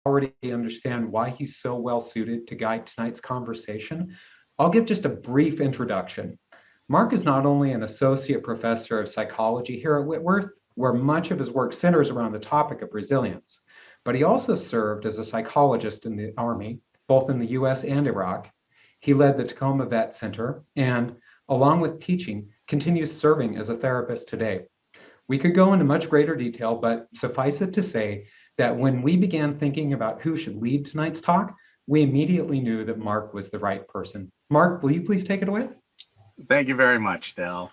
already understand why he's so well suited to guide tonight's conversation, I'll give just a brief introduction. Mark is not only an associate professor of psychology here at Whitworth, where much of his work centers around the topic of resilience, but he also served as a psychologist in the Army, both in the US and Iraq. He led the Tacoma Vet Center and, along with teaching, continues serving as a therapist today. We could go into much greater detail, but suffice it to say that when we began thinking about who should lead tonight's talk, we immediately knew that Mark was the right person. Mark, will you please take it away? Thank you very much, Dell.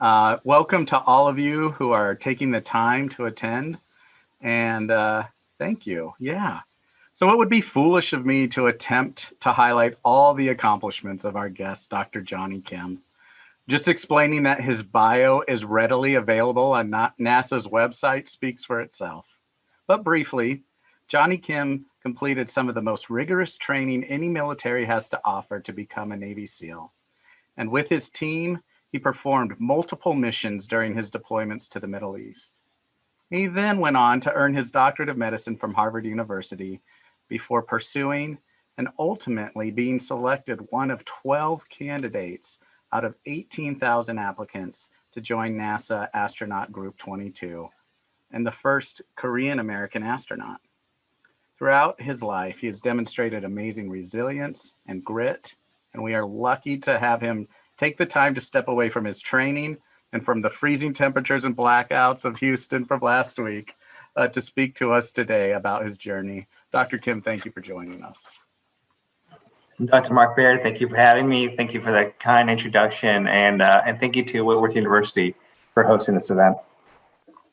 Welcome to all of you who are taking the time to attend, and thank you. Yeah. So it would be foolish of me to attempt to highlight all the accomplishments of our guest, Dr. Jonny Kim. Just explaining that his bio is readily available on NASA's website speaks for itself. But briefly, Jonny Kim completed some of the most rigorous training any military has to offer to become a Navy SEAL. And with his team, he performed multiple missions during his deployments to the Middle East. He then went on to earn his doctorate of medicine from Harvard University before pursuing and ultimately being selected one of 12 candidates out of 18,000 applicants to join NASA Astronaut Group 22 and the first Korean American astronaut. Throughout his life, he has demonstrated amazing resilience and grit, and we are lucky to have him take the time to step away from his training and from the freezing temperatures and blackouts of Houston from last week to speak to us today about his journey. Dr. Kim, thank you for joining us. Dr. Mark Baird, thank you for having me. Thank you for that kind introduction, and thank you to Whitworth University for hosting this event.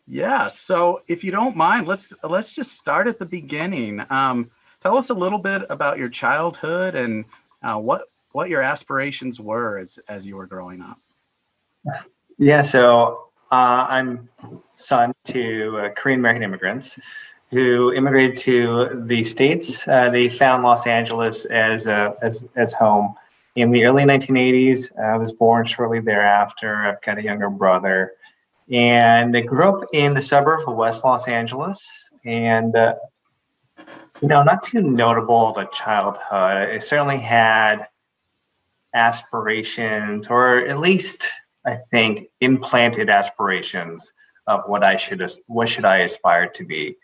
Yeah, so if you don't mind, let's just start at the beginning. Tell us a little bit about your childhood and what your aspirations were as you were growing up. Yeah, so I'm son to Korean American immigrants who immigrated to the States. They found Los Angeles as home in the early 1980s. I was born shortly thereafter. I've got a younger brother. And I grew up in the suburb of West Los Angeles. And, not too notable of a childhood. I certainly had aspirations, or at least, I think, implanted aspirations of what should I aspire to be.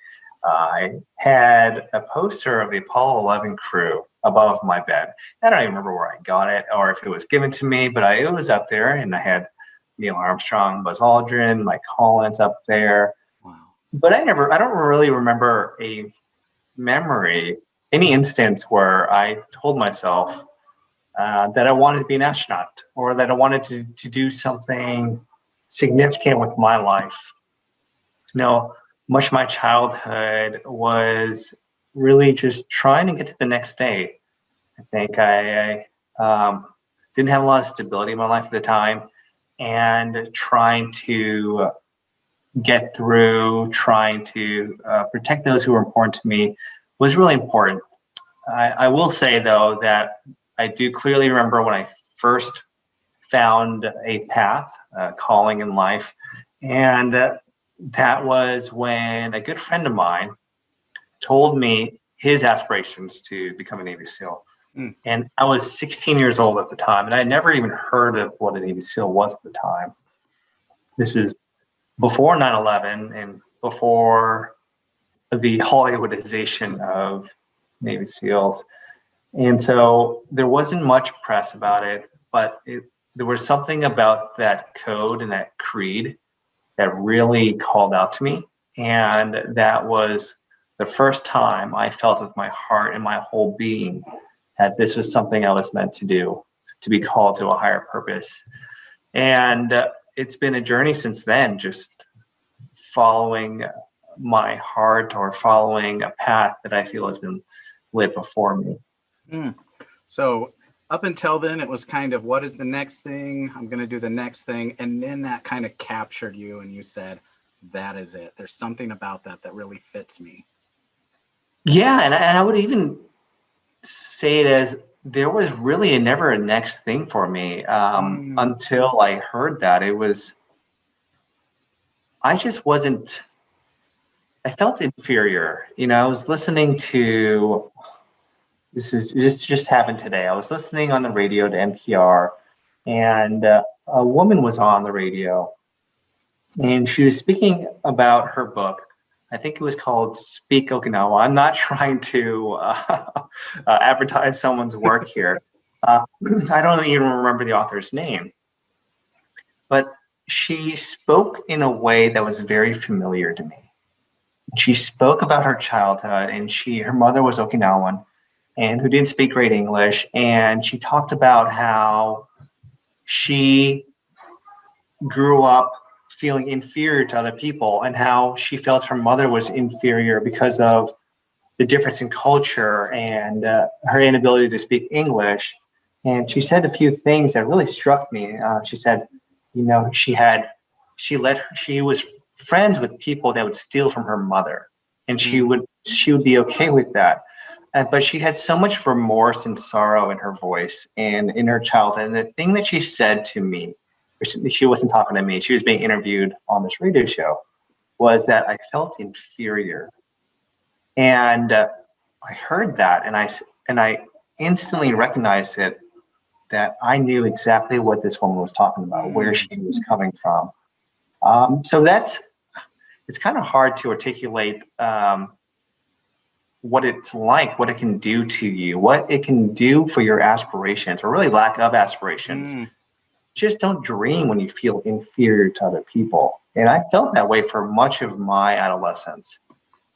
I had a poster of the Apollo 11 crew above my bed. I don't even remember where I got it or if it was given to me, but it was up there, and I had Neil Armstrong, Buzz Aldrin, Mike Collins up there. Wow. But I don't really remember any instance where I told myself that I wanted to be an astronaut or that I wanted to do something significant with my life. Much of my childhood was really just trying to get to the next day. I think I didn't have a lot of stability in my life at the time, and trying to get through, trying to protect those who were important to me was really important. I will say, though, that I do clearly remember when I first found a path, calling in life, and that was when a good friend of mine told me his aspirations to become a Navy SEAL. And I was 16 years old at the time, and I had never even heard of what a Navy SEAL was at the time. This is before 9/11 and before the Hollywoodization of Navy SEALs. And so there wasn't much press about it, but there was something about that code and that creed that really called out to me. And that was the first time I felt with my heart and my whole being that this was something I was meant to do, to be called to a higher purpose. And it's been a journey since then, just following my heart or following a path that I feel has been lit before me. So up until then, it was kind of, what is the next thing? I'm going to do the next thing. And then that kind of captured you and you said, that is it. There's something about that really fits me. Yeah, and I would even say it as there was really never a next thing for me until I heard that. I just wasn't I felt inferior. I was listening to, this just happened today. I was listening on the radio to NPR, and a woman was on the radio, and she was speaking about her book. I think it was called Speak Okinawa. I'm not trying to advertise someone's work here. I don't even remember the author's name, but she spoke in a way that was very familiar to me. She spoke about her childhood, and her mother was Okinawan and who didn't speak great English. And she talked about how she grew up feeling inferior to other people and how she felt her mother was inferior because of the difference in culture and her inability to speak English. And she said a few things that really struck me. She said, she was friends with people that would steal from her mother, and she would be okay with that. But she had so much remorse and sorrow in her voice and in her childhood. And the thing that she said to me, she wasn't talking to me, she was being interviewed on this radio show, was that I felt inferior. And I heard that, and I instantly recognized it, that I knew exactly what this woman was talking about, where she was coming from. So it's kind of hard to articulate what it's like, what it can do to you, what it can do for your aspirations, or really lack of aspirations. Just don't dream when you feel inferior to other people. And I felt that way for much of my adolescence.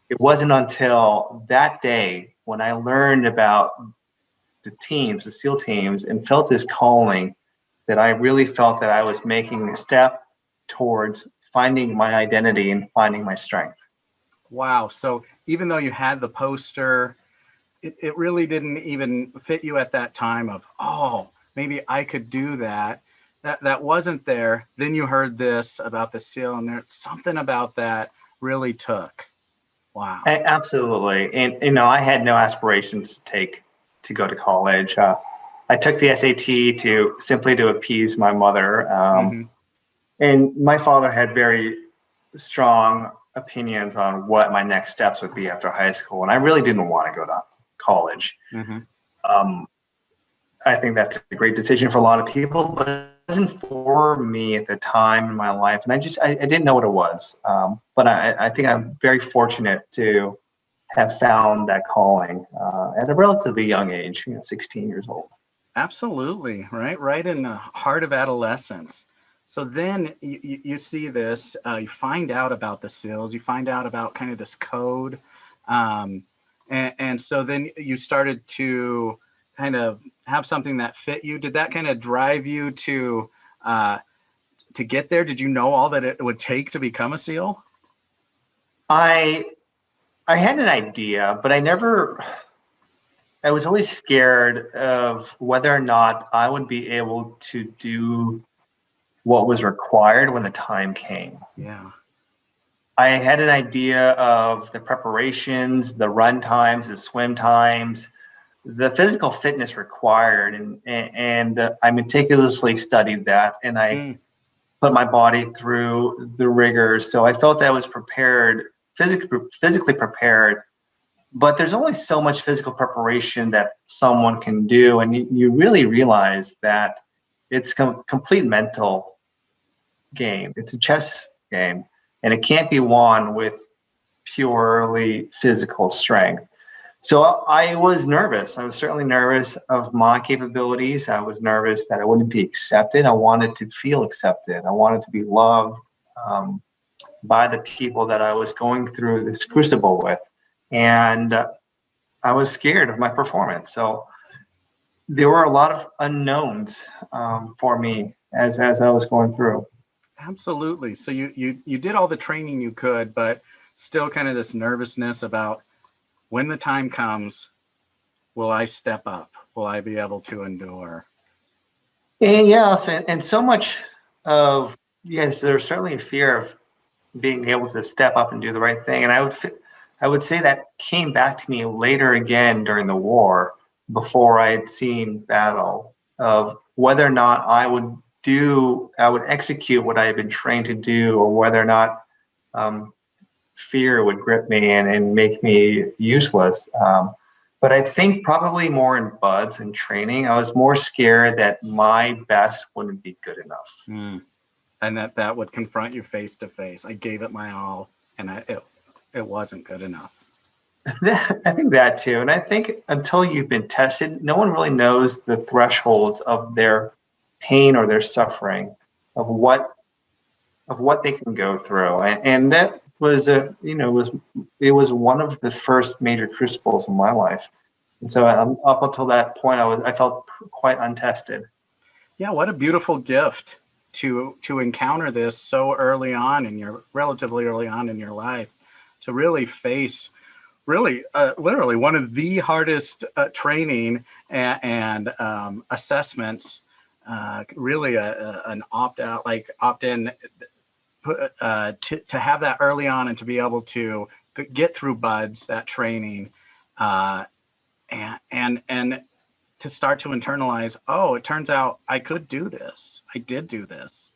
It wasn't until that day when I learned about the SEAL teams, and felt this calling, that I really felt that I was making a step towards finding my identity and finding my strength. Wow. So even though you had the poster, it really didn't even fit you at that time of, oh, maybe I could do that. That wasn't there. Then you heard this about the SEAL, and there's something about that really took. Wow. Absolutely. And I had no aspirations to go to college. I took the SAT to appease my mother. And my father had very strong opinions on what my next steps would be after high school. And I really didn't want to go to college. I think that's a great decision for a lot of people, but it wasn't for me at the time in my life. And I didn't know what it was. But I think I'm very fortunate to have found that calling at a relatively young age, 16 years old. Absolutely. Right in the heart of adolescence. So then you see this, you find out about the SEALs, you find out about kind of this code. And so then you started to kind of have something that fit you. Did that kind of drive you to get there? Did you know all that it would take to become a SEAL? I had an idea, but I was always scared of whether or not I would be able to do what was required when the time came. Yeah. I had an idea of the preparations, the run times, the swim times, the physical fitness required, and I meticulously studied that, and I put my body through the rigors. So I felt that I was prepared, physically prepared. But there's only so much physical preparation that someone can do, and you really realize that it's complete mental game. It's a chess game, and it can't be won with purely physical strength. So I was nervous. I was certainly nervous of my capabilities. I was nervous that I wouldn't be accepted. I wanted to feel accepted. I wanted to be loved by the people that I was going through this crucible with. And I was scared of my performance. So there were a lot of unknowns for me as I was going through. Absolutely. So you did all the training you could, but still kind of this nervousness about when the time comes, will I step up? Will I be able to endure? Yes, and so much of, yes, there's certainly a fear of being able to step up and do the right thing. And I would say that came back to me later again during the war, before I had seen battle, of whether or not I would execute what I had been trained to do, or whether or not fear would grip me and make me useless. But I think probably more in buds and training, I was more scared that my best wouldn't be good enough. And that would confront you face to face. I gave it my all, and it wasn't good enough. I think that too. And I think until you've been tested, no one really knows the thresholds of their pain or their suffering, of what they can go through. And that was it was one of the first major crucibles in my life. And so up until that point, I felt quite untested. Yeah, what a beautiful gift to encounter this so relatively early on in your life, to really face literally one of the hardest training and assessments, really an opt-in, to have that early on and to be able to get through buds, that training, and to start to internalize, oh, it turns out I could do this. I did do this.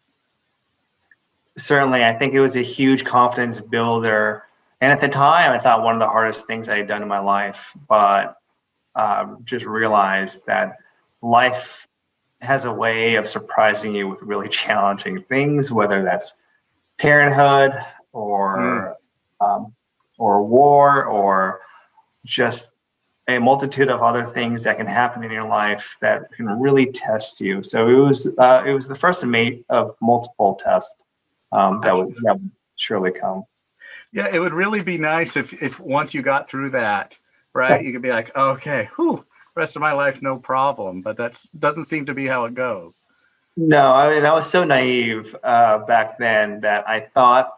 Certainly, I think it was a huge confidence builder. And at the time, I thought one of the hardest things I had done in my life, but just realized that life has a way of surprising you with really challenging things, whether that's parenthood or war or just a multitude of other things that can happen in your life that can really test you. So it was the first of multiple tests that would surely come. Yeah, it would really be nice if once you got through that, right, you could be like, okay, rest of my life, no problem. But that doesn't seem to be how it goes. No, I mean, I was so naive back then that I thought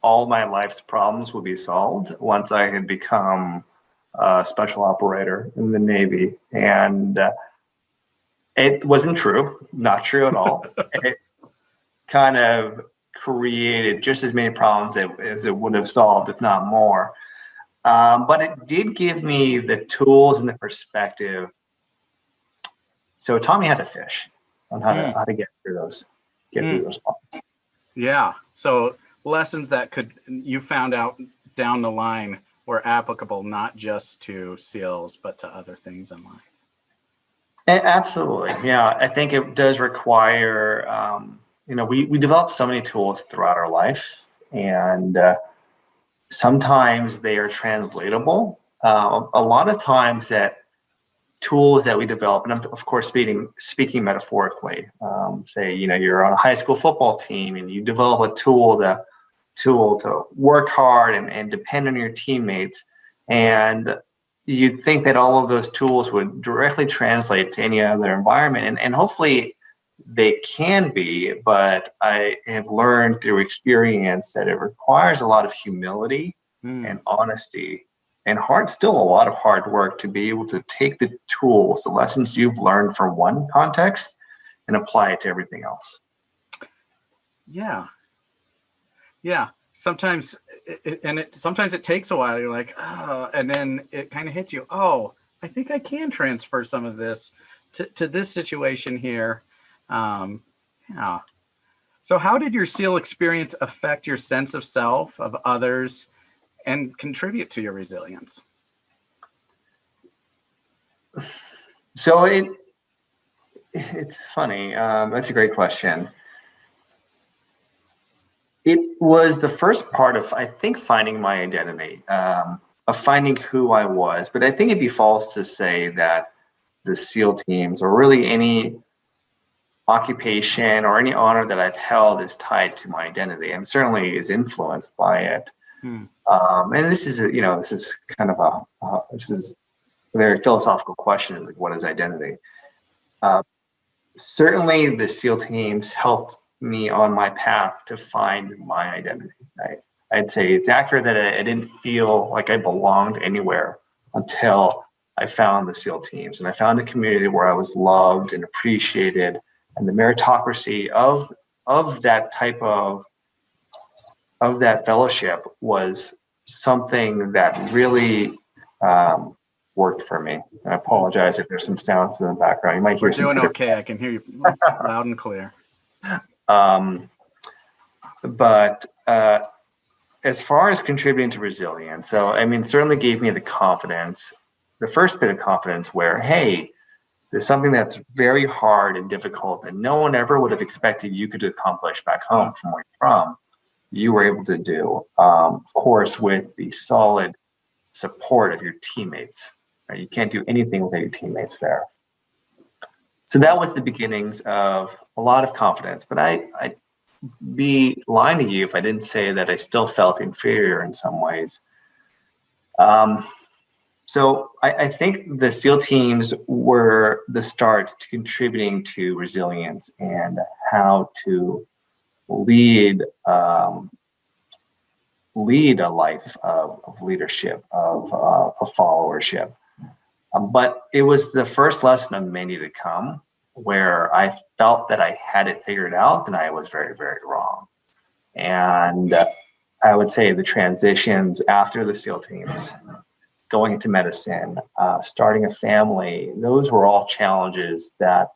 all my life's problems would be solved once I had become a special operator in the Navy. And it wasn't true, not true at all. It kind of created just as many problems as it would have solved, if not more. But it did give me the tools and the perspective. So it taught me how to fish, on how to get through those problems. Yeah. So lessons that you found out down the line were applicable not just to SEALs, but to other things in life. Absolutely. Yeah. I think it does require, we develop so many tools throughout our life, and sometimes they are translatable. A lot of times that tools that we develop, and I'm of course speaking metaphorically, say, you're on a high school football team and you develop a tool to work hard and depend on your teammates. And you'd think that all of those tools would directly translate to any other environment. And hopefully they can be, but I have learned through experience that it requires a lot of humility and honesty and still a lot of hard work to be able to take the tools, the lessons you've learned from one context, and apply it to everything else. Yeah. Yeah. Sometimes it takes a while. You're like, oh, and then it kind of hits you. Oh, I think I can transfer some of this to this situation here. Yeah. So how did your SEAL experience affect your sense of self, of others, and contribute to your resilience? So it's funny. That's a great question. It was the first part of, I think, finding my identity, of finding who I was. But I think it'd be false to say that the SEAL teams, or really any occupation or any honor that I've held, is tied to my identity, and certainly is influenced by it. And this is kind of this is a very philosophical question, like, what is identity? Certainly the SEAL teams helped me on my path to find my identity. I'd say it's accurate that I didn't feel like I belonged anywhere until I found the SEAL teams, and I found a community where I was loved and appreciated, and the meritocracy of that type of that fellowship was something that really worked for me. I apologize if there's some sounds in the background. You might hear. We're doing okay. I can hear you loud and clear. But as far as contributing to resilience, so I mean, certainly gave me the confidence, the first bit of confidence where, hey, there's something that's very hard and difficult that no one ever would have expected you could accomplish back home from where you're from. You were able to do, of course, with the solid support of your teammates. Right? You can't do anything without your teammates there. So that was the beginnings of a lot of confidence. But I'd be lying to you if I didn't say that I still felt inferior in some ways. So I think the SEAL teams were the start to contributing to resilience and how to lead a life of leadership, of followership. But it was the first lesson of many to come where I felt that I had it figured out and I was very, very wrong. And I would say the transitions after the SEAL teams, going into medicine, starting a family, those were all challenges that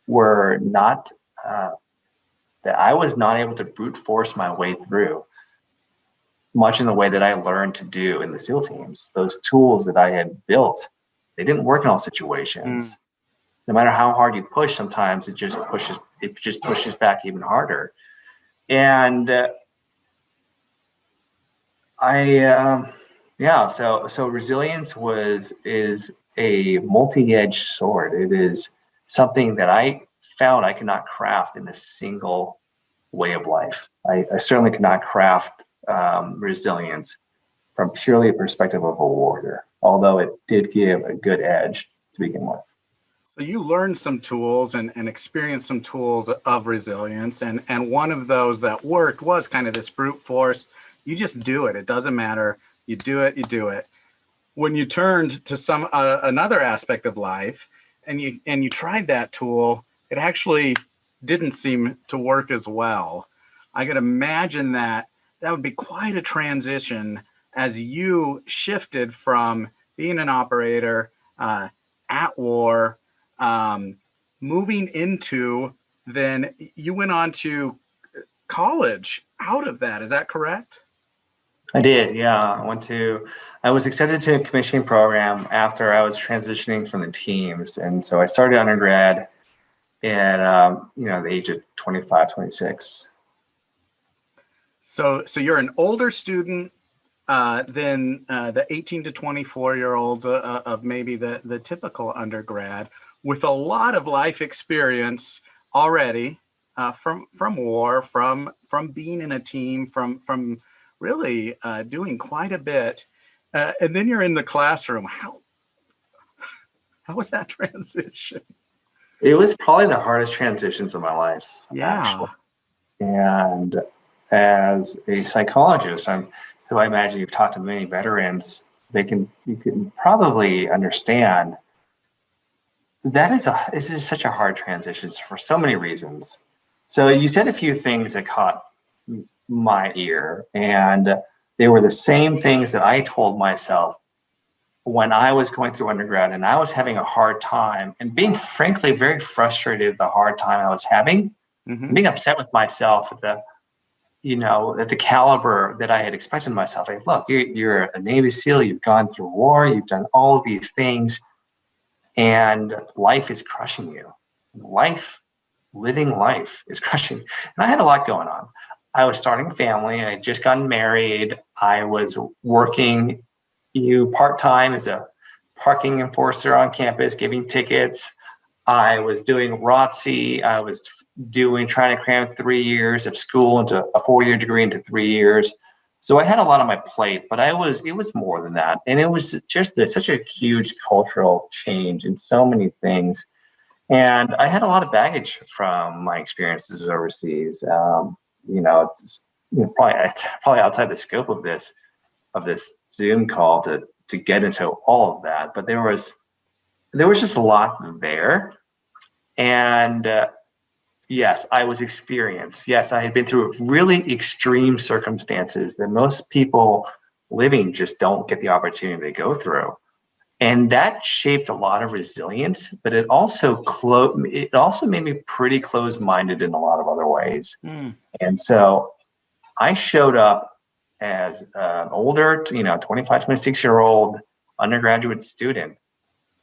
were not, that I was not able to brute force my way through, much in the way that I learned to do in the SEAL teams. Those tools that I had built, they didn't work in all situations. No matter how hard you push, sometimes it just pushes back even harder. And so resilience is a multi-edged sword. It is something that I found I cannot craft in a single way of life. I certainly cannot craft resilience from purely a perspective of a warrior, although it did give a good edge to begin with. So you learned some tools and experienced some tools of resilience. And one of those that worked was kind of this brute force. You just do it. It doesn't matter. You do it. When you turned to some another aspect of life and you tried that tool, it actually didn't seem to work as well. I could imagine that would be quite a transition as you shifted from being an operator at war, moving into, then you went on to college out of that. Is that correct? I did, yeah. I was accepted to a commissioning program after I was transitioning from the teams. And so I started undergrad at the age of 25, 26. So you're an older student than the 18 to 24-year-olds of maybe the typical undergrad, with a lot of life experience already from war, from being in a team, from really doing quite a bit. And then you're in the classroom. How was that transition? It was probably the hardest transitions of my life, actually. And as a psychologist, who I imagine you've talked to many veterans, you can probably understand that this is such a hard transition for so many reasons. So you said a few things that caught my ear, and they were the same things that I told myself when I was going through undergrad and I was having a hard time and being frankly very frustrated at the hard time I was having, being upset with myself at the caliber that I had expected myself. Like, look, you're a Navy SEAL, you've gone through war, you've done all of these things, and life is crushing you. Living life is crushing. And I had a lot going on. I was starting a family. I had just gotten married. I was working part-time as a parking enforcer on campus, giving tickets. I was doing ROTC. I was trying to cram 3 years of school into a 4-year degree into 3 years. So I had a lot on my plate, but it was more than that. And it was just such a huge cultural change in so many things. And I had a lot of baggage from my experiences overseas. Probably outside the scope of this Zoom call to get into all of that. But there was just a lot there. And yes, I was experienced. Yes, I had been through really extreme circumstances that most people living just don't get the opportunity to go through. And that shaped a lot of resilience, but it also made me pretty closed-minded in a lot of other ways. And so I showed up as an older, 25, 26-year-old undergraduate student.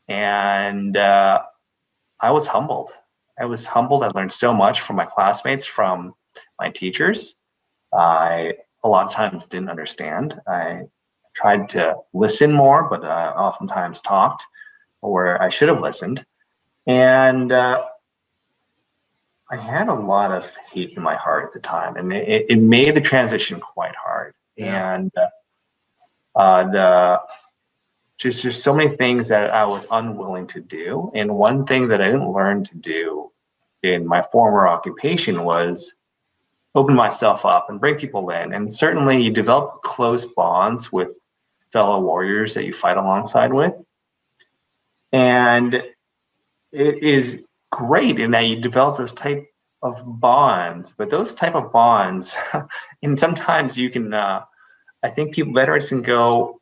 And I was humbled. I learned so much from my classmates, from my teachers. I a lot of times didn't understand. I tried to listen more, but oftentimes talked where I should have listened. And I had a lot of hate in my heart at the time, and it made the transition quite hard. Yeah. And just so many things that I was unwilling to do. And one thing that I didn't learn to do in my former occupation was open myself up and bring people in. And certainly you develop close bonds with fellow warriors that you fight alongside with. And it is great in that you develop those type of bonds, but those type of bonds, and sometimes you can, I think veterans can go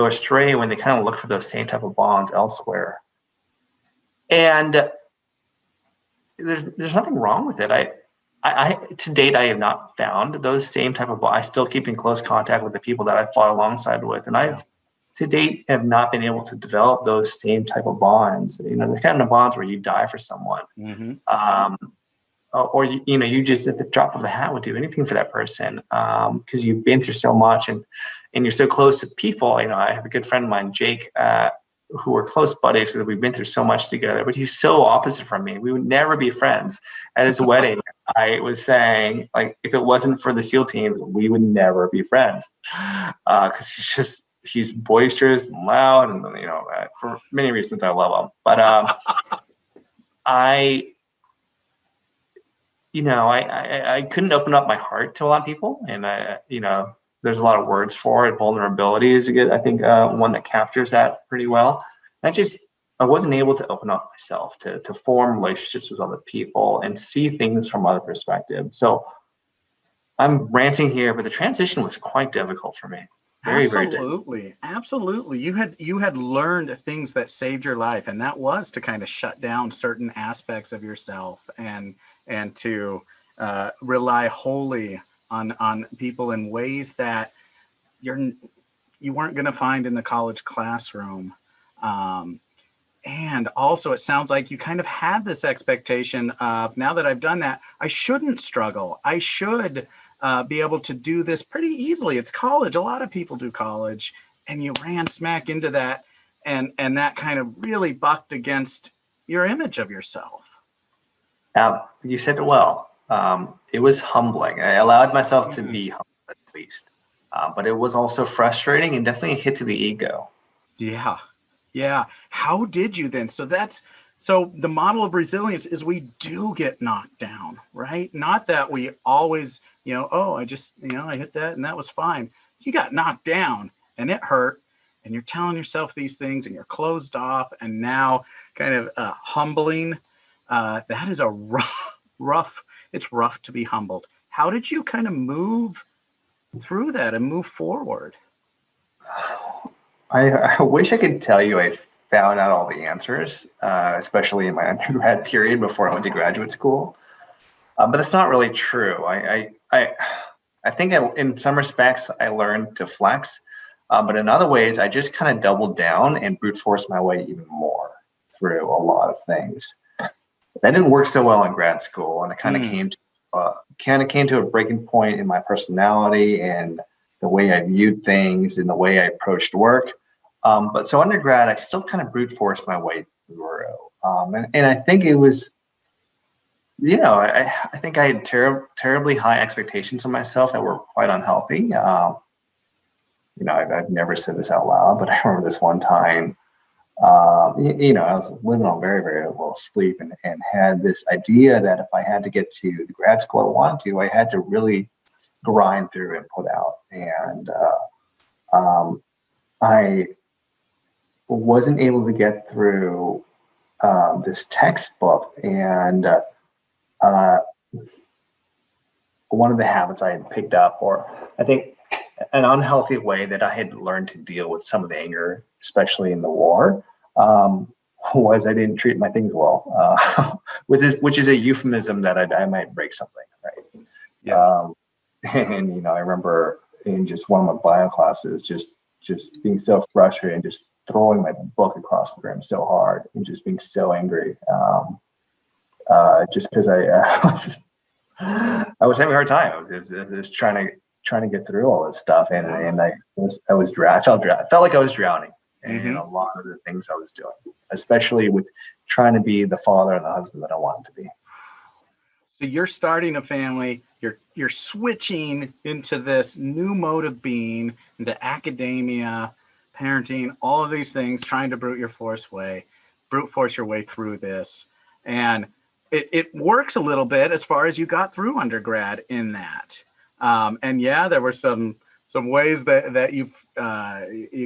astray when they kind of look for those same type of bonds elsewhere. And there's nothing wrong with it. I to date, I have not found those same type of bonds. I still keep in close contact with the people that I fought alongside with, and I've to date have not been able to develop those same type of bonds. The kind of bonds where you die for someone, or you just at the drop of a hat would do anything for that person, because you've been through so much, and you're so close to people. I have a good friend of mine, Jake, who are close buddies, so we've been through so much together, but he's so opposite from me. We would never be friends. At his wedding, I was saying, like, if it wasn't for the SEAL teams, we would never be friends, because he's boisterous and loud, and for many reasons I love him. But I couldn't open up my heart to a lot of people, and there's a lot of words for it. Vulnerability is I think one that captures that pretty well. I wasn't able to open up myself to form relationships with other people and see things from other perspectives. So I'm ranting here, but the transition was quite difficult for me. Very difficult. Absolutely. You had learned things that saved your life, and that was to kind of shut down certain aspects of yourself and to rely wholly on people in ways that you weren't going to find in the college classroom. And also, it sounds like you kind of had this expectation of, now that I've done that, I shouldn't struggle. I should be able to do this pretty easily. It's college. A lot of people do college, and you ran smack into that, and that kind of really bucked against your image of yourself. You said it well. It was humbling. I allowed myself to be humble, at least, but it was also frustrating and definitely a hit to the ego. Yeah. How did you then? So the model of resilience is we do get knocked down, right? Not that we always, I just, I hit that and that was fine. You got knocked down and it hurt, and you're telling yourself these things and you're closed off, and now kind of humbling. That is a rough, it's rough to be humbled. How did you kind of move through that and move forward? I wish I could tell you I found out all the answers, especially in my undergrad period before I went to graduate school. But that's not really true. I think in some respects I learned to flex, but in other ways I just kind of doubled down and brute forced my way even more through a lot of things. That didn't work so well in grad school, and it kind of came to a breaking point in my personality and the way I viewed things and the way I approached work. But so undergrad, I still kind of brute forced my way through. And I think it was, I think I had terribly high expectations of myself that were quite unhealthy. I've never said this out loud, but I remember this one time, I was living on very, very little sleep, and had this idea that if I had to get to the grad school I wanted to, I had to really grind through and put out. And I wasn't able to get through this textbook, and one of the habits I had picked up, or I think an unhealthy way that I had learned to deal with some of the anger, especially in the war, was I didn't treat my things well, which is a euphemism that I might break something, right? Yes. And I remember in just one of my bio classes, just being so frustrated and just throwing my book across the room so hard and just being so angry. Just because I was having a hard time. I was trying to get through all this stuff, and I felt like I was drowning in a lot of the things I was doing, especially with trying to be the father and the husband that I wanted to be. So you're starting a family, you're switching into this new mode of being, into academia, parenting, all of these things, trying to brute force your way through this. And it works a little bit as far as you got through undergrad in that. And yeah, there were some ways that you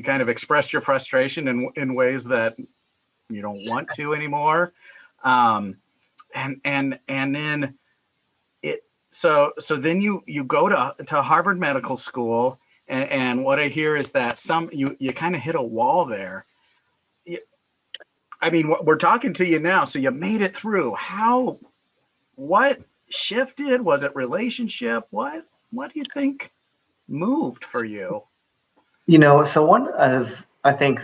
kind of expressed your frustration in ways that you don't want to anymore. And then so then you go to Harvard Medical School, and what I hear is that you kind of hit a wall there. I mean, we're talking to you now, so you made it through. What shifted? Was it relationship? What do you think moved for you? So I think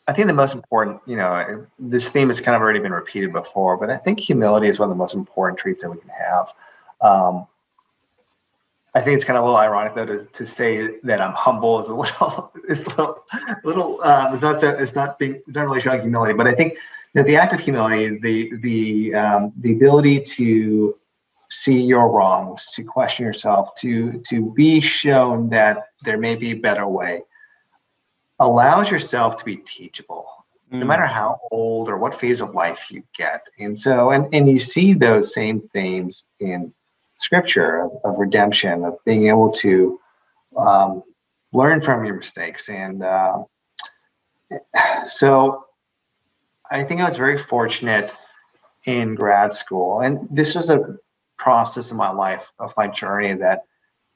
the most important, this theme has kind of already been repeated before, but I think humility is one of the most important traits that we can have. I think it's kind of a little ironic though to say that I'm humble is it's not really showing humility, but I think that the act of humility, the ability to see your wrongs, to question yourself, to be shown that there may be a better way, allows yourself to be teachable, no matter how old or what phase of life you get. And so, and you see those same themes in Scripture of redemption, of being able to learn from your mistakes. And so I think I was very fortunate in grad school. And this was a process in my life, of my journey, that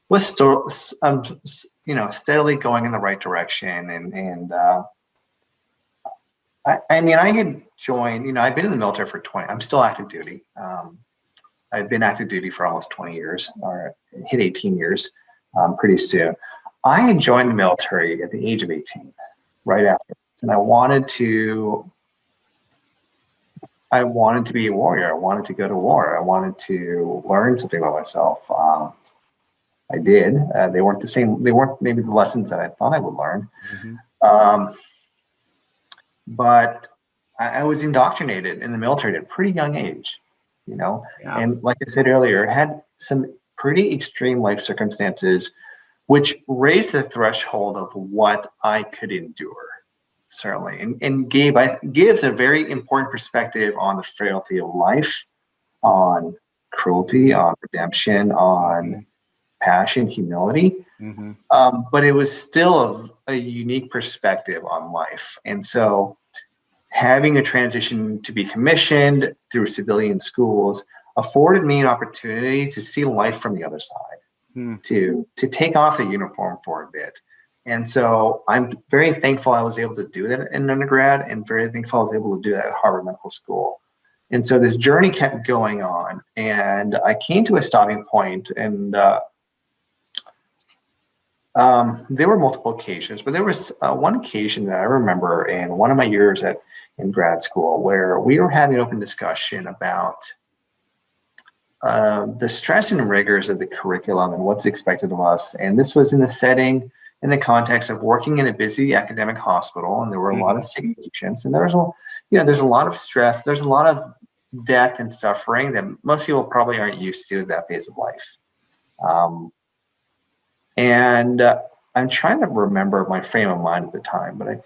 was still, steadily going in the right direction. And I mean, I had joined, I'd been in the military for 20, I'm still active duty. I've been active duty for almost 20 years, or hit 18 years pretty soon. I had joined the military at the age of 18, right after, and I wanted to be a warrior. I wanted to go to war. I wanted to learn something about myself. I did. They weren't the same. They weren't maybe the lessons that I thought I would learn. But I was indoctrinated in the military at a pretty young age, Yeah. And like I said earlier, it had some pretty extreme life circumstances, which raised the threshold of what I could endure, certainly, and gives a very important perspective on the frailty of life, on cruelty, on redemption, on passion, humility. But it was still a unique perspective on life. And so having a transition to be commissioned through civilian schools afforded me an opportunity to see life from the other side, to take off the uniform for a bit. And so I'm very thankful I was able to do that in undergrad, and very thankful I was able to do that at Harvard Medical School. And so this journey kept going on, and I came to a stopping point, and there were multiple occasions, but there was one occasion that I remember in one of my years in grad school, where we were having an open discussion about the stress and rigors of the curriculum and what's expected of us. And this was in the context of working in a busy academic hospital, and there were a lot of sick patients, and there's a lot of stress, there's a lot of death and suffering that most people probably aren't used to at that phase of life. And I'm trying to remember my frame of mind at the time, but I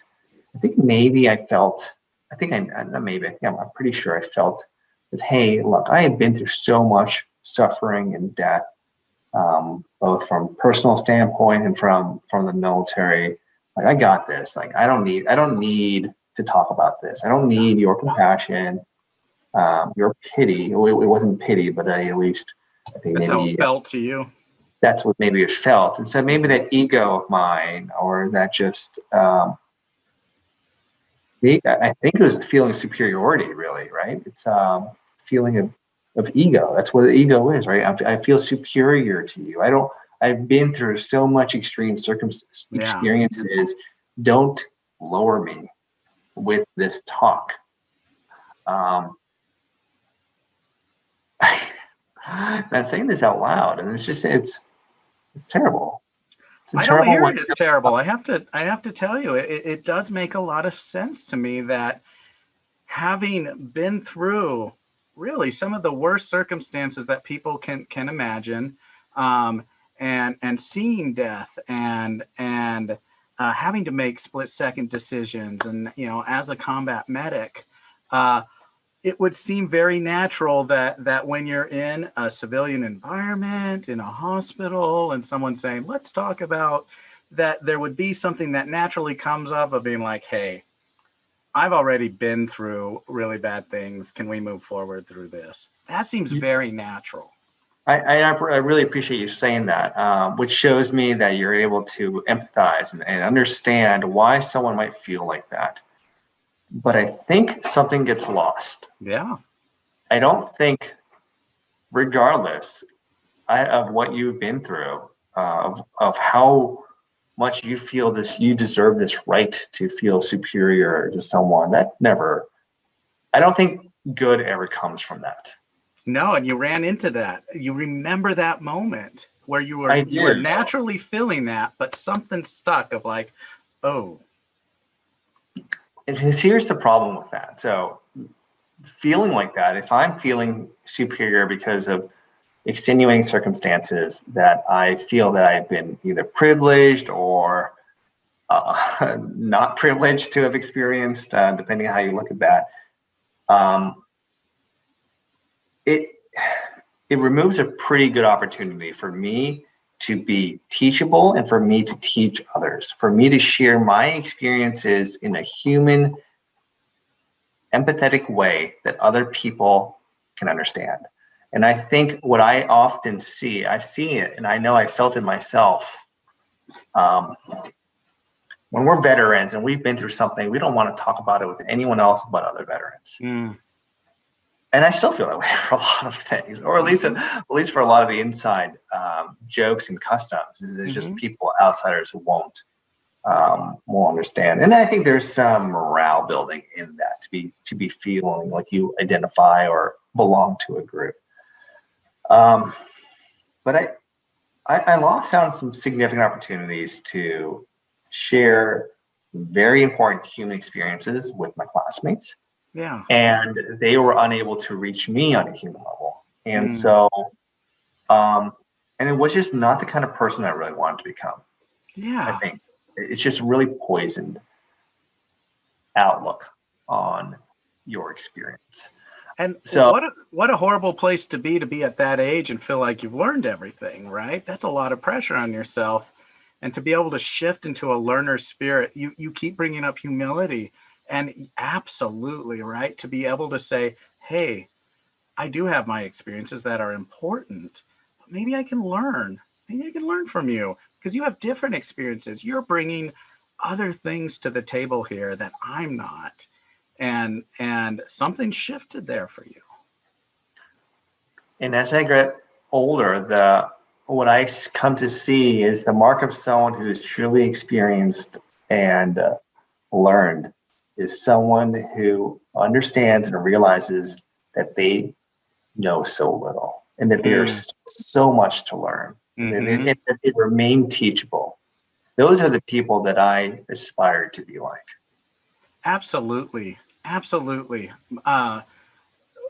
think maybe I felt, I'm pretty sure I felt that, hey, look, I had been through so much suffering and death, both from a personal standpoint and from the military. Like, I got this. Like, I don't need to talk about this. I don't need your compassion, your pity. It wasn't pity, but at least I think that's maybe how it felt to you. That's what maybe it felt. And so maybe that ego of mine, or that just, I think it was a feeling of superiority, really, right? It's a feeling of ego. That's what the ego is, right? I feel superior to you. I I've been through so much extreme experiences. Don't lower me with this talk. I'm saying this out loud, and it's terrible. It's a I don't terrible hear way. it as terrible. I have to tell you, it does make a lot of sense to me that having been through really some of the worst circumstances that people can imagine, and seeing death and having to make split-second decisions, and as a combat medic, it would seem very natural that when you're in a civilian environment, in a hospital, and someone's saying, let's talk about that, there would be something that naturally comes up of being like, hey, I've already been through really bad things. Can we move forward through this? That seems very natural. I really appreciate you saying that, which shows me that you're able to empathize and understand why someone might feel like that. But I think something gets lost. Yeah. I don't think, regardless of what you've been through, of how much you feel you deserve this right to feel superior to someone, I don't think good ever comes from that. No, and you ran into that. You remember that moment where you were naturally feeling that, but something stuck of like, oh. And here's the problem with that. So feeling like that, if I'm feeling superior because of extenuating circumstances that I feel that I've been either privileged or not privileged to have experienced, depending on how you look at that, it removes a pretty good opportunity for me to be teachable and for me to teach others, for me to share my experiences in a human, empathetic way that other people can understand. And I think what I often see, I've seen it, and I know I felt it myself. When we're veterans and we've been through something, we don't want to talk about it with anyone else but other veterans. Mm. And I still feel that way for a lot of things, or at least for a lot of the inside jokes and customs. There's just people, outsiders, who won't understand. And I think there's some morale building in that to be feeling like you identify or belong to a group. But I lost out on some significant opportunities to share very important human experiences with my classmates. Yeah. And they were unable to reach me on a human level. And so, and it was just not the kind of person I really wanted to become. Yeah. I think it's just really poisoned outlook on your experience. And so what a horrible place to be at that age and feel like you've learned everything, right? That's a lot of pressure on yourself. And to be able to shift into a learner spirit, you keep bringing up humility. And absolutely, right, to be able to say, hey, I do have my experiences that are important, but maybe I can learn. Maybe I can learn from you because you have different experiences. You're bringing other things to the table here that I'm not. And something shifted there for you. And as I get older, what I come to see is the mark of someone who is truly experienced and learned is someone who understands and realizes that they know so little and that there's so much to learn, and that they remain teachable. Those are the people that I aspire to be like. Absolutely. Absolutely.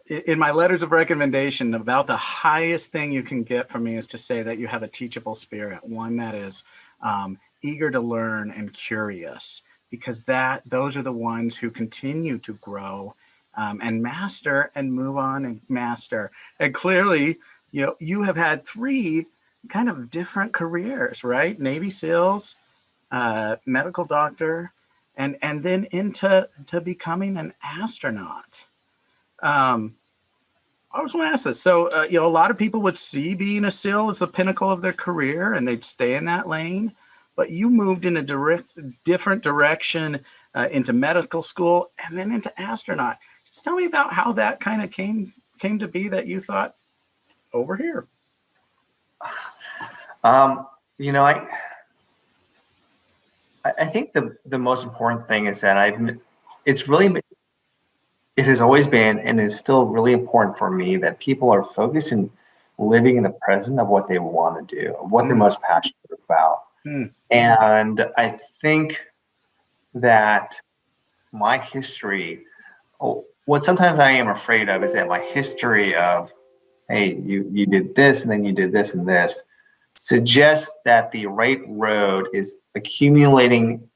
In my letters of recommendation, about the highest thing you can get from me is to say that you have a teachable spirit, one that is eager to learn and curious, because those are the ones who continue to grow and master and move on and master. And clearly, you have had 3 kind of different careers, right? Navy SEALs, medical doctor, and then into becoming an astronaut. I was going to ask this. So, a lot of people would see being a SEAL as the pinnacle of their career, and they'd stay in that lane. But you moved in a different direction into medical school and then into astronaut. Just tell me about how that kind of came to be that you thought, over here. You know, I think the most important thing is that it has always been and is still really important for me that people are focused and living in the present of what they want to do, of what they're most passionate about. And I think that my history, what sometimes I am afraid of is that my history of, hey, you did this and then you did this and this, suggests that the right road is accumulating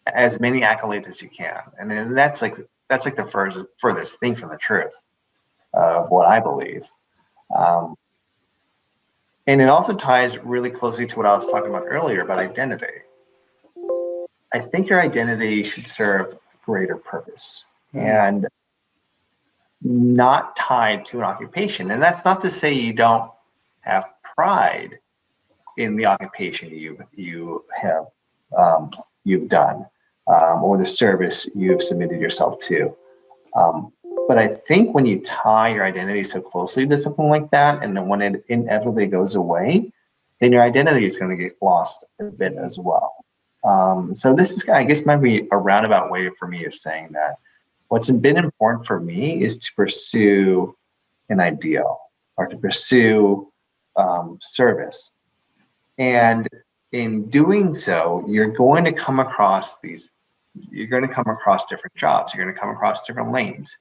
as many accolades as you can. And then that's like the furthest thing from the truth of what I believe. And it also ties really closely to what I was talking about earlier about identity. I think your identity should serve a greater purpose and not tied to an occupation. And that's not to say you don't have pride in the occupation you've done or the service you've submitted yourself to. But I think when you tie your identity so closely to something like that, and then when it inevitably goes away, then your identity is going to get lost a bit as well. So this is, I guess, might be a roundabout way for me of saying that what's been important for me is to pursue an ideal or to pursue service. And in doing so, you're going to come across different jobs. You're going to come across different lanes.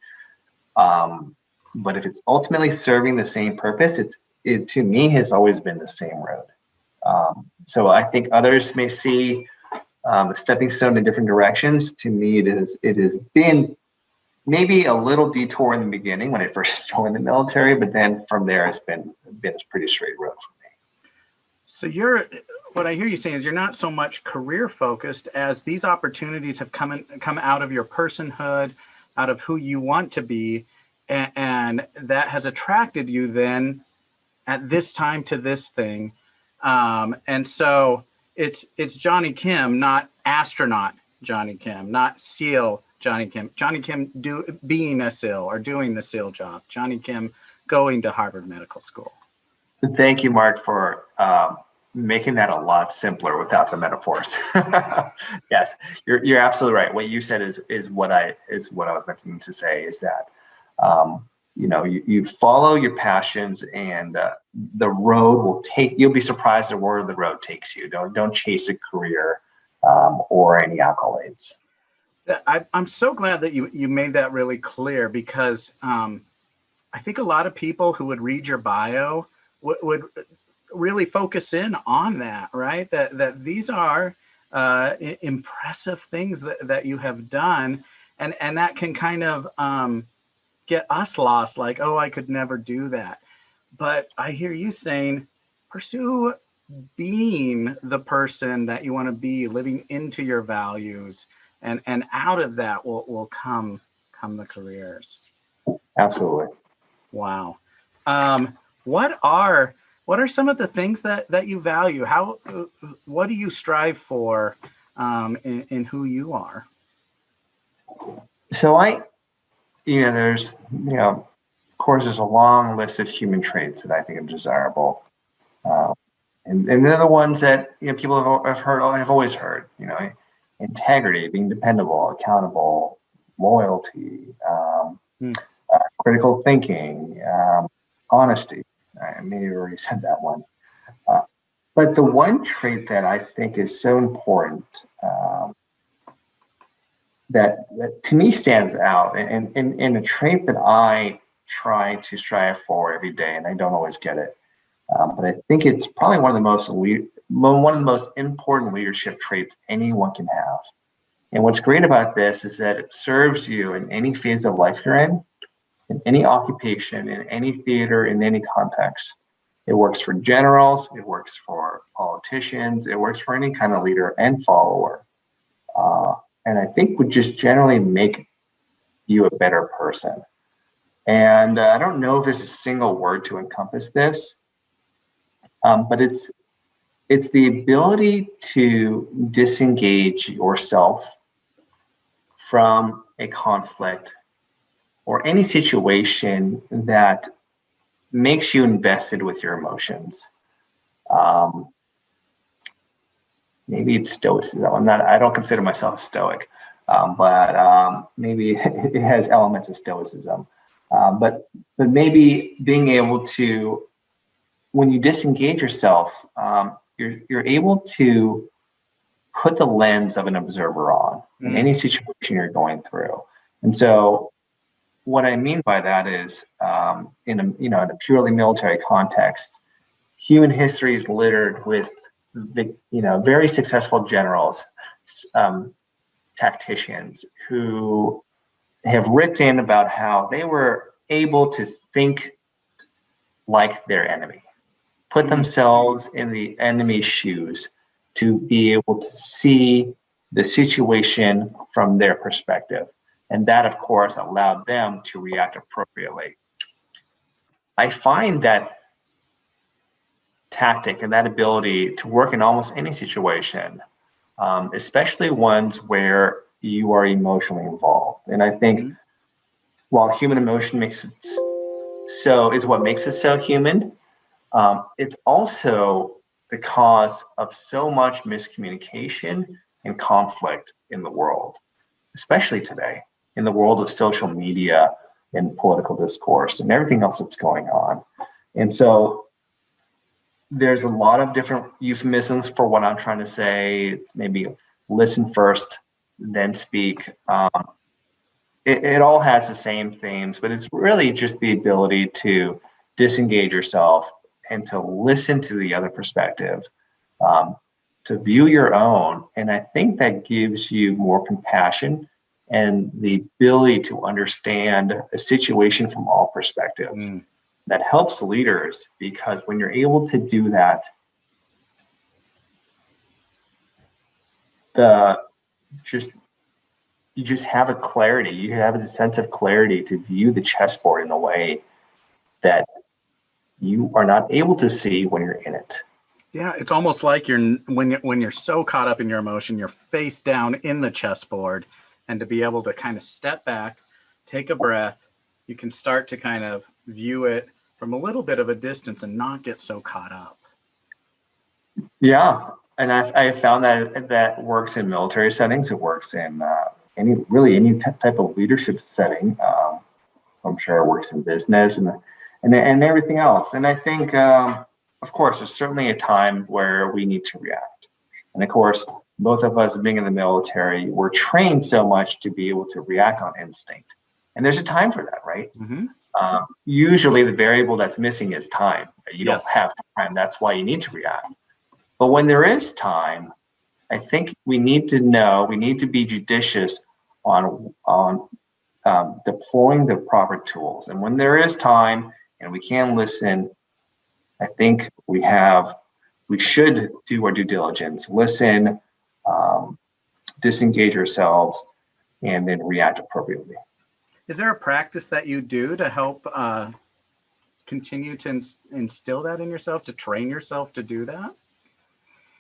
But if it's ultimately serving the same purpose, it to me has always been the same road. So I think others may see a stepping stone in different directions. To me, it has been maybe a little detour in the beginning when I first joined the military, but then from there it's been a pretty straight road for me. So what I hear you saying is you're not so much career focused as these opportunities have come out of your personhood, out of who you want to be, and that has attracted you then at this time to this thing. And so it's Jonny Kim, not astronaut Jonny Kim, not SEAL Jonny Kim. Jonny Kim being a SEAL or doing the SEAL job. Jonny Kim going to Harvard Medical School. Thank you, Mark, for making that a lot simpler without the metaphors. Yes, you're absolutely right. What you said is what I was meant to say is that you follow your passions and the road you'll be surprised at where the road takes you. Don't chase a career or any accolades. I'm so glad that you made that really clear, because I think a lot of people who would read your bio would really focus in on that, right? That these are impressive things that you have done, and that can kind of get us lost, like, oh, I could never do that. But I hear you saying, pursue being the person that you want to be, living into your values, and out of that will come the careers. Absolutely. Wow. What are some of the things that you value? What do you strive for in who you are? So of course, there's a long list of human traits that I think are desirable. And they're the ones that people have always heard. Integrity, being dependable, accountable, loyalty, critical thinking, honesty. I may have already said that one. But the one trait that I think is so important that to me stands out, and a trait that I try to strive for every day, and I don't always get it, but I think it's probably one of the most important leadership traits anyone can have. And what's great about this is that it serves you in any phase of life you're in any occupation, in any theater, in any context. It works for generals, it works for politicians, it works for any kind of leader and follower. And I think would just generally make you a better person. And I don't know if there's a single word to encompass this, but it's the ability to disengage yourself from a conflict or any situation that makes you invested with your emotions. Um, maybe it's stoicism. I don't consider myself stoic, but maybe it has elements of stoicism. But maybe being able to, when you disengage yourself, you're able to put the lens of an observer on in any situation you're going through. And so what I mean by that is, in a purely military context, human history is littered with very successful generals, tacticians who have written about how they were able to think like their enemy, put themselves in the enemy's shoes to be able to see the situation from their perspective. And that, of course, allowed them to react appropriately. I find that tactic and that ability to work in almost any situation, especially ones where you are emotionally involved. And I think while human emotion is what makes us so human, it's also the cause of so much miscommunication and conflict in the world, especially today, in the world of social media and political discourse and everything else that's going on. And so there's a lot of different euphemisms for what I'm trying to say. It's maybe listen first, then speak. It all has the same themes, but it's really just the ability to disengage yourself and to listen to the other perspective, to view your own. And I think that gives you more compassion and the ability to understand a situation from all perspectives. That helps leaders, because when you're able to do that, you just have a clarity. You have a sense of clarity to view the chessboard in a way that you are not able to see when you're in it. Yeah, it's almost like when you're so caught up in your emotion, you're face down in the chessboard, and to be able to kind of step back, take a breath, you can start to kind of view it from a little bit of a distance and not get so caught up. Yeah, and I found that works in military settings. It works in any type of leadership setting. I'm sure it works in business and everything else. And I think, of course, there's certainly a time where we need to react. And of course, both of us being in the military, we're trained so much to be able to react on instinct. And there's a time for that, right? Usually the variable that's missing is time. You don't have time. That's why you need to react. But when there is time, I think we need to be judicious on deploying the proper tools. And when there is time and we can listen, I think we should do our due diligence, listen, disengage ourselves, and then react appropriately. Is there a practice that you do to help continue to instill that in yourself, to train yourself to do that?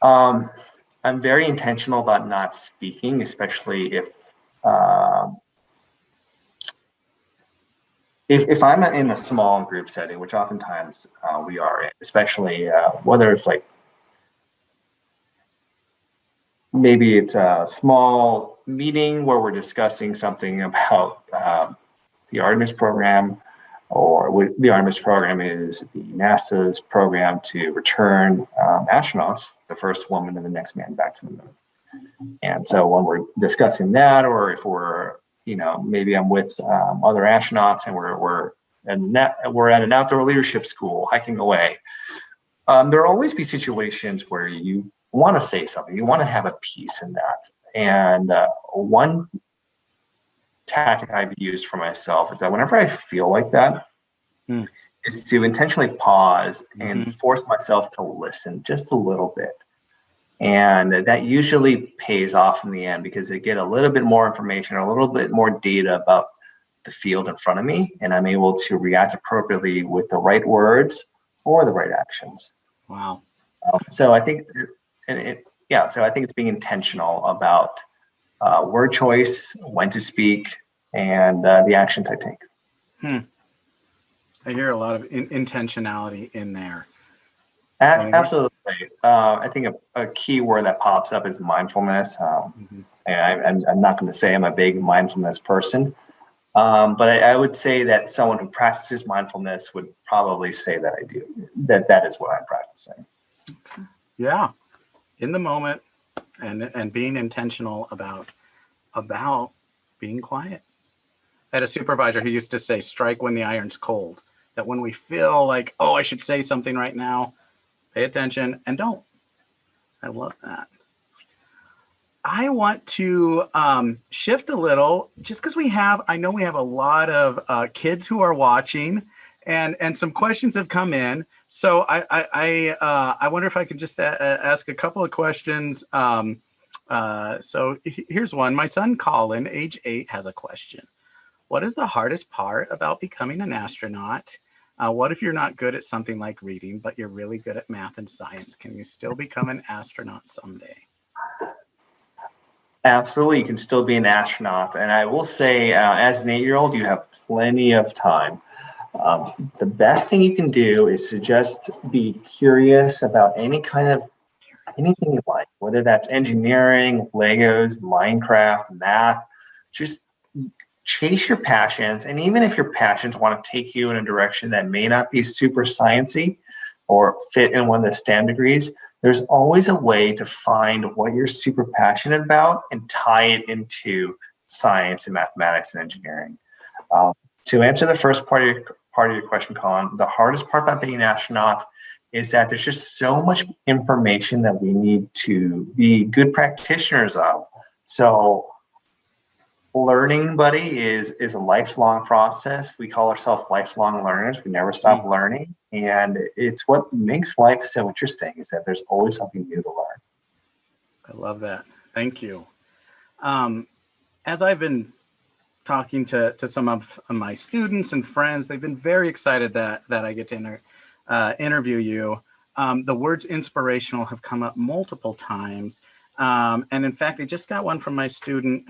I'm very intentional about not speaking, especially if I'm in a small group setting, which oftentimes we are, especially whether it's like maybe it's a small meeting where we're discussing something about the Artemis program, or the Artemis program is the NASA's program to return astronauts, the first woman and the next man, back to the moon. And so when we're discussing that, or if we're, maybe I'm with other astronauts and we're at an outdoor leadership school hiking away, there will always be situations where you want to say something, you want to have a piece in that. And one tactic I've used for myself is that whenever I feel like that, is to intentionally pause and force myself to listen just a little bit. And that usually pays off in the end, because I get a little bit more information or a little bit more data about the field in front of me, and I'm able to react appropriately with the right words or the right actions. Wow. So I think, so I think it's being intentional about word choice, when to speak, and the actions I take. I hear a lot of intentionality in there. Absolutely. I think a key word that pops up is mindfulness. And I'm not going to say I'm a big mindfulness person, but I would say that someone who practices mindfulness would probably say that I do. That is what I'm practicing. Yeah, in the moment, and being intentional about being quiet. I had a supervisor who used to say, "Strike when the iron's cold." That when we feel like, oh, I should say something right now, pay attention and don't. I love that. I want to shift a little, just because I know we have a lot of kids who are watching, and some questions have come in. So I wonder if I could just ask a couple of questions. So here's one. My son Colin, age 8, has a question. What is the hardest part about becoming an astronaut? What if you're not good at something like reading, but you're really good at math and science? Can you still become an astronaut someday? Absolutely, you can still be an astronaut. And I will say, as an 8-year-old, you have plenty of time. The best thing you can do is to just be curious about anything you like, whether that's engineering, Legos, Minecraft, math. Just chase your passions. And even if your passions want to take you in a direction that may not be super sciencey or fit in one of the STEM degrees, there's always a way to find what you're super passionate about and tie it into science and mathematics and engineering. To answer the first part of your question, Colin, the hardest part about being an astronaut is that there's just so much information that we need to be good practitioners of. So learning, buddy, is a lifelong process. We call ourselves lifelong learners. We never stop learning. And it's what makes life so interesting, is that there's always something new to learn. I love that. Thank you. As I've been talking to some of my students and friends, they've been very excited that I get to interview you. The words inspirational have come up multiple times. And in fact, I just got one from my student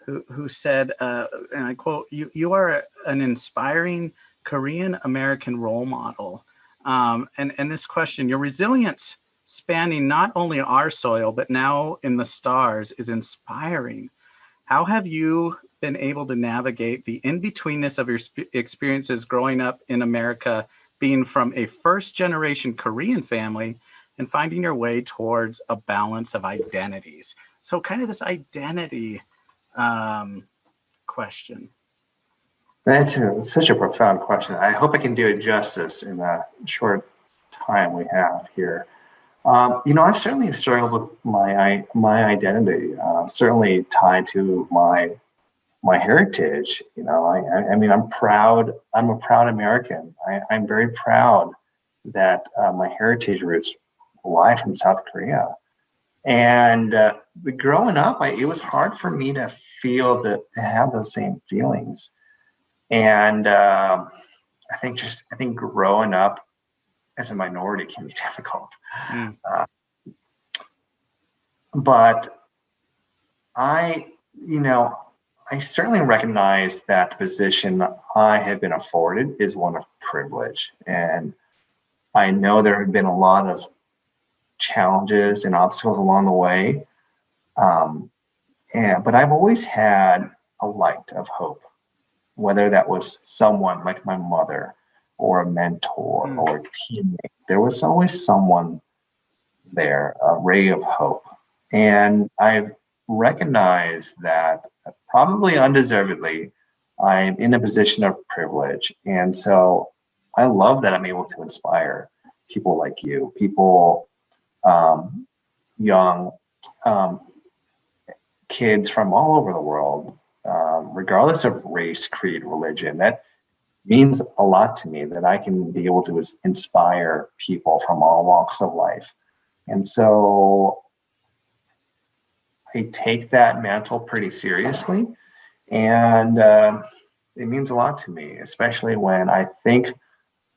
who said, and I quote, you are an inspiring Korean American role model. And this question, your resilience spanning not only our soil, but now in the stars, is inspiring. How have you been able to navigate the in-betweenness of your experiences growing up in America, being from a first-generation Korean family and finding your way towards a balance of identities? So kind of this identity question. That's such a profound question. I hope I can do it justice in the short time we have here. I've certainly struggled with my identity, certainly tied to my heritage. I mean, I'm proud. I'm a proud American. I'm very proud that my heritage roots lie from South Korea. And growing up, it was hard for me to to have those same feelings. And I think growing up as a minority can be difficult. But I certainly recognize that the position I have been afforded is one of privilege. And I know there have been a lot of challenges and obstacles along the way. But I've always had a light of hope, whether that was someone like my mother or a mentor or a teammate. There was always someone there, a ray of hope. And I've recognized that, probably undeservedly, I'm in a position of privilege. And so I love that I'm able to inspire people like you, people, young kids from all over the world, regardless of race, creed, religion. That means a lot to me, that I can be able to inspire people from all walks of life. And so I take that mantle pretty seriously, and it means a lot to me, especially when I think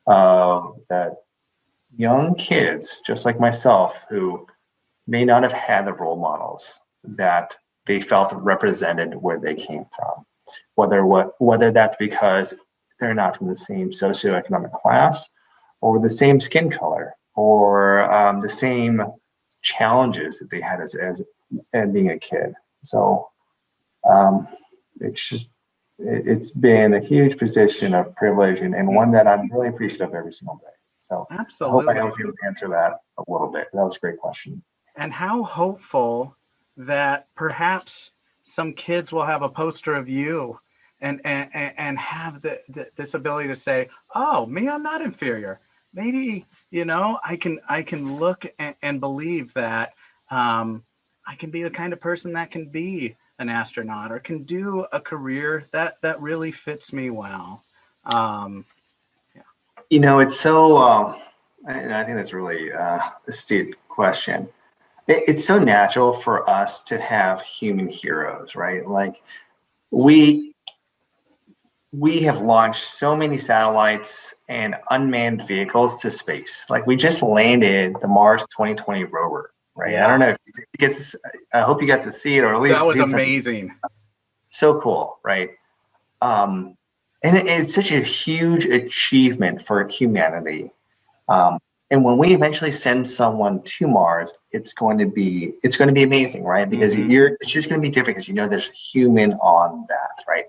of the young kids, just like myself, who may not have had the role models that they felt represented where they came from, whether that's because they're not from the same socioeconomic class or the same skin color or the same challenges that they had as being a kid. So it's been a huge position of privilege and one that I'm really appreciative of every single day. So Absolutely. I hope you answer that a little bit. That was a great question. And how hopeful that perhaps some kids will have a poster of you and have this ability to say, oh, me, I'm not inferior. Maybe, I can look and believe that I can be the kind of person that can be an astronaut or can do a career that really fits me well. It's so, and I think that's really astute question. It's so natural for us to have human heroes, right? Like we have launched so many satellites and unmanned vehicles to space. Like we just landed the Mars 2020 rover, right? Yeah. I don't know if you get to, I hope you got to see it, or at least that was amazing. So cool, right? And it's such a huge achievement for humanity. And when we eventually send someone to Mars, it's going to be amazing, right? Because it's just going to be different because there's a human on that, right?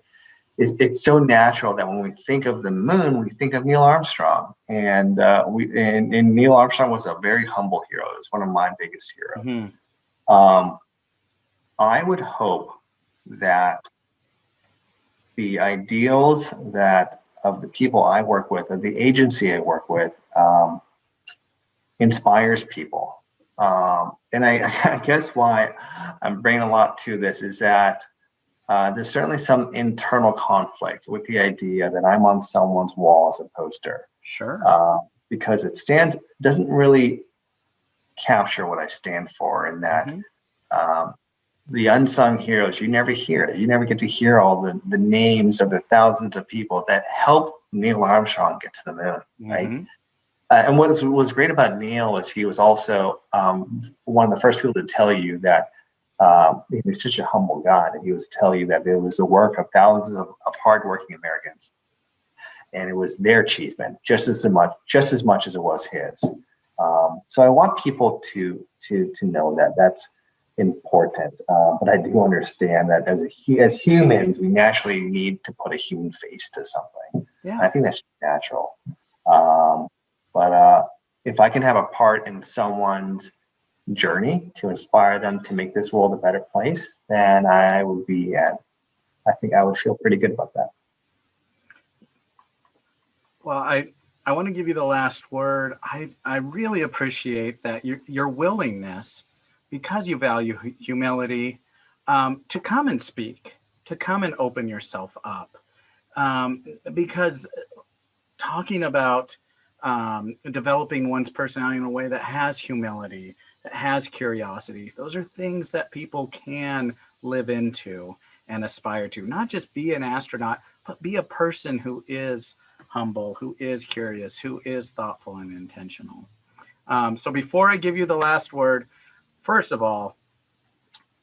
It's so natural that when we think of the moon, we think of Neil Armstrong, and Neil Armstrong was a very humble hero. It's one of my biggest heroes. I would hope that the ideals of the people I work with, of the agency I work with, inspires people. And I guess why I'm bringing a lot to this is that there's certainly some internal conflict with the idea that I'm on someone's wall as a poster. Sure. Because it doesn't really capture what I stand for, in that the unsung heroes, you never hear it. You never get to hear all the names of the thousands of people that helped Neil Armstrong get to the moon, right? And what was great about Neil is he was also one of the first people to tell you that he was such a humble guy, that he was tell you that it was the work of thousands of hardworking Americans, and it was their achievement just as much as it was his. So I want people to know that that's important. But I do understand that as humans, we naturally need to put a human face to something. Yeah. I think that's natural. But if I can have a part in someone's journey to inspire them to make this world a better place, then I think I would feel pretty good about that. Well, I want to give you the last word. I really appreciate that your willingness, because you value humility, to come and speak, to come and open yourself up. Because talking about developing one's personality in a way that has humility, that has curiosity, those are things that people can live into and aspire to. Not just be an astronaut, but be a person who is humble, who is curious, who is thoughtful and intentional. So before I give you the last word, first of all,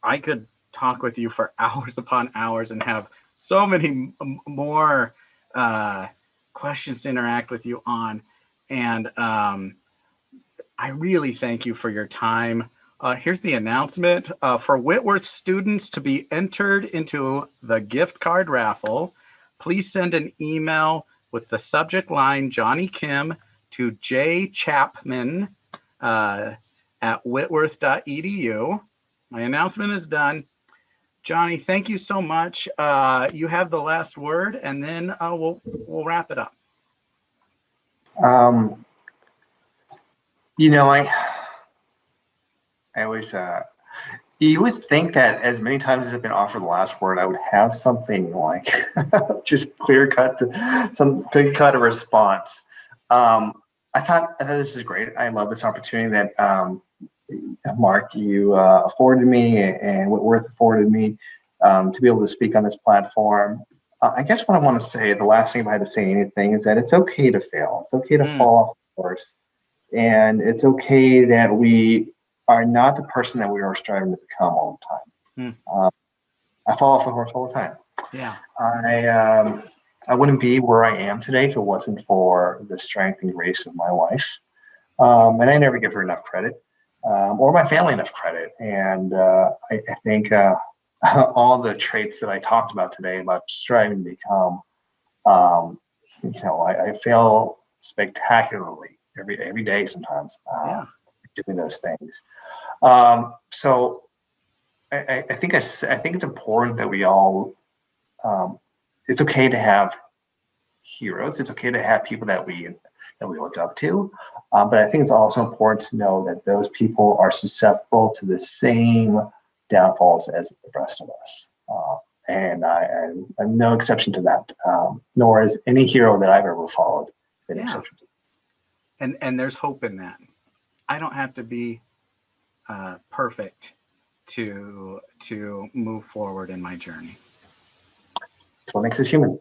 I could talk with you for hours upon hours and have so many more questions to interact with you on. And I really thank you for your time. Here's the announcement. For Whitworth students to be entered into the gift card raffle, please send an email with the subject line Jonny Kim to jchapman at whitworth.edu. My announcement is done. Jonny, thank you so much. You have the last word, and then we'll wrap it up. I always you would think that as many times as I've been offered the last word, I would have something like just clear cut a response. I thought this is great. I love this opportunity that Mark, you afforded me, and Whitworth afforded me to be able to speak on this platform. I guess what I want to say, the last thing if I had to say anything, is that it's okay to fail. It's okay to fall off the course. And it's okay that we are not the person that we are striving to become all the time. I fall off the horse all the time. Yeah. I wouldn't be where I am today if it wasn't for the strength and grace of my wife. And I never give her enough credit, or my family enough credit. And I think all the traits that I talked about today about striving to become, I fail spectacularly every day sometimes doing those things. So I think it's important that we all. It's okay to have heroes. It's okay to have people that we look up to, but I think it's also important to know that those people are susceptible to the same downfalls as the rest of us. And I'm no exception to that. Nor is any hero that I've ever followed an exception to that. And there's hope in that. I don't have to be perfect to move forward in my journey. That's what makes us human.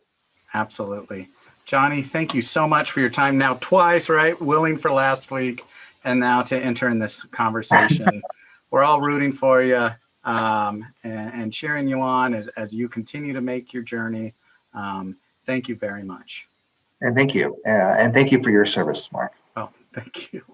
Absolutely. Jonny, thank you so much for your time now twice, right? Willing for last week and now to enter in this conversation. We're all rooting for you and cheering you on as you continue to make your journey. Thank you very much. And thank you. And thank you for your service, Mark. Oh, thank you.